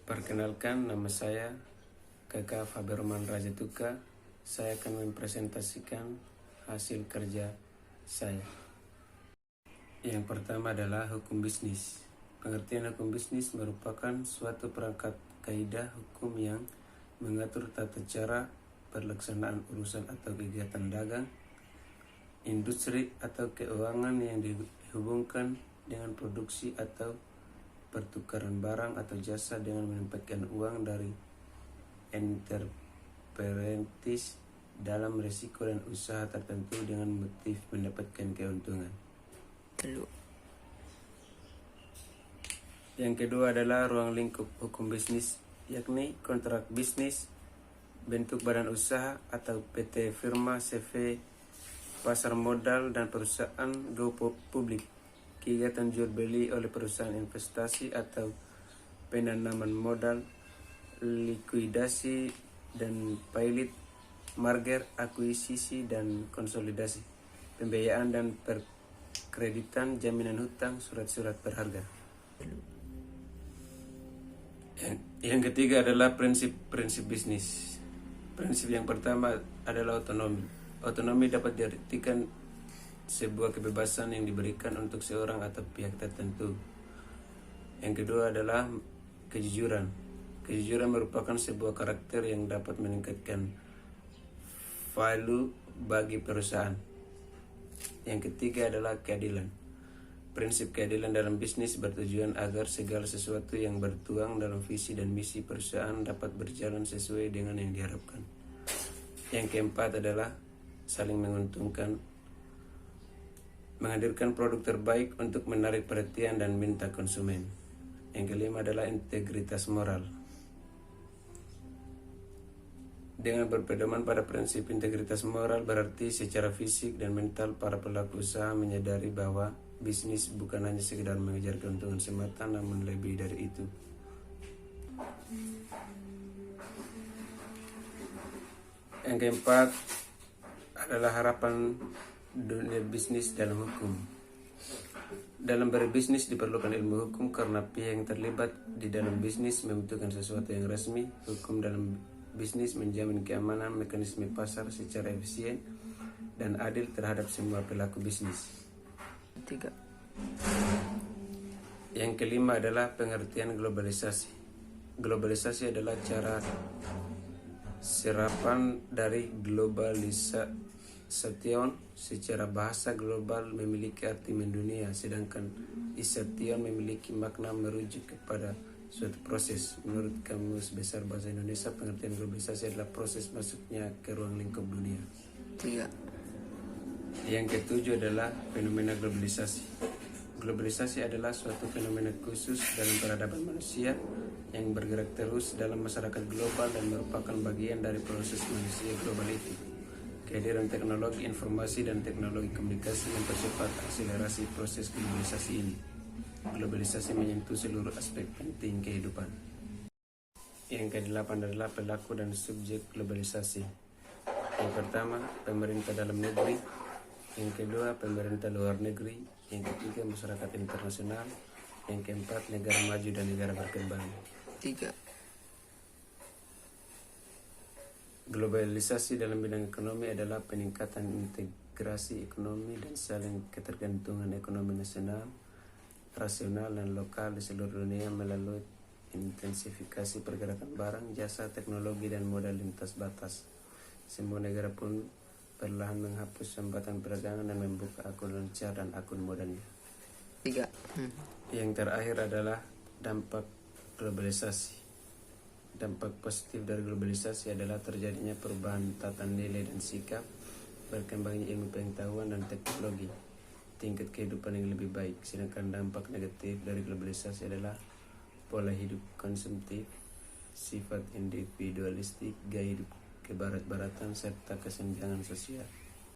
Perkenalkan, nama saya Kakak Faberman Rajatuka. Saya akan mempresentasikan hasil kerja saya. Yang pertama adalah hukum bisnis. Pengertian hukum bisnis merupakan suatu perangkat kaidah hukum yang mengatur tata cara pelaksanaan urusan atau kegiatan dagang, industri atau keuangan yang dihubungkan dengan produksi atau pertukaran barang atau jasa dengan menempatkan uang dari enterprise dalam risiko dan usaha tertentu dengan motif mendapatkan keuntungan. Yang kedua adalah ruang lingkup hukum bisnis, yakni kontrak bisnis, bentuk badan usaha atau PT, firma, CV, pasar modal dan perusahaan go publik, kegiatan jual beli oleh perusahaan investasi atau penanaman modal, likuidasi dan pilot, merger, akuisisi dan konsolidasi, pembiayaan dan perkreditan, jaminan hutang, surat-surat berharga. Yang ketiga adalah prinsip-prinsip bisnis. Prinsip yang pertama adalah otonomi. Otonomi dapat diartikan sebuah kebebasan yang diberikan untuk seorang atau pihak tertentu. Yang kedua adalah kejujuran. Kejujuran merupakan sebuah karakter yang dapat meningkatkan value bagi perusahaan. Yang ketiga adalah keadilan. Prinsip keadilan dalam bisnis bertujuan agar segala sesuatu yang bertuang dalam visi dan misi perusahaan dapat berjalan sesuai dengan yang diharapkan. Yang keempat adalah saling menguntungkan, menghadirkan produk terbaik untuk menarik perhatian dan minta konsumen. Yang kelima adalah integritas moral. Dengan berpedoman pada prinsip integritas moral berarti secara fisik dan mental para pelaku usaha menyadari bahwa bisnis bukan hanya sekedar mengejar keuntungan semata, namun lebih dari itu. Yang keempat adalah harapan dunia bisnis dalam hukum. Dalam berbisnis diperlukan ilmu hukum karena pihak yang terlibat di dalam bisnis membutuhkan sesuatu yang resmi. Hukum dalam bisnis menjamin keamanan mekanisme pasar secara efisien dan adil terhadap semua pelaku bisnis. Yang kelima adalah pengertian globalisasi. Globalisasi adalah cara serapan dari globalisation. Secara bahasa, global memiliki arti mendunia, sedangkan isation memiliki makna merujuk kepada suatu proses. Menurut Kamus Besar Bahasa Indonesia, pengertian globalisasi adalah proses masuknya ke ruang lingkup dunia. Yang ketujuh adalah fenomena globalisasi. Globalisasi adalah suatu fenomena khusus dalam peradaban manusia yang bergerak terus dalam masyarakat global dan merupakan bagian dari proses manusia global itu. Kehadiran teknologi informasi dan teknologi komunikasi mempercepat akselerasi proses globalisasi ini. Globalisasi menyentuh seluruh aspek penting kehidupan. Yang kedelapan adalah pelaku dan subjek globalisasi. Yang pertama, pemerintah dalam negeri. Yang kedua, pemerintah luar negeri. Yang ketiga, masyarakat internasional. Yang keempat, negara maju dan negara berkembang. Globalisasi dalam bidang ekonomi adalah peningkatan integrasi ekonomi dan saling ketergantungan ekonomi nasional, rasional dan lokal di seluruh dunia melalui intensifikasi pergerakan barang, jasa, teknologi dan modal lintas batas. Semua negara pun perlahan menghapus hambatan perdagangan dan membuka akun lancar dan akun modalnya. Yang terakhir adalah dampak globalisasi. Dampak positif dari globalisasi adalah terjadinya perubahan tata nilai dan sikap, berkembangnya ilmu pengetahuan dan teknologi, tingkat kehidupan yang lebih baik. Sedangkan dampak negatif dari globalisasi adalah pola hidup konsumtif, sifat individualistik, gaya hidup kebarat-baratan, serta kesenjangan sosial.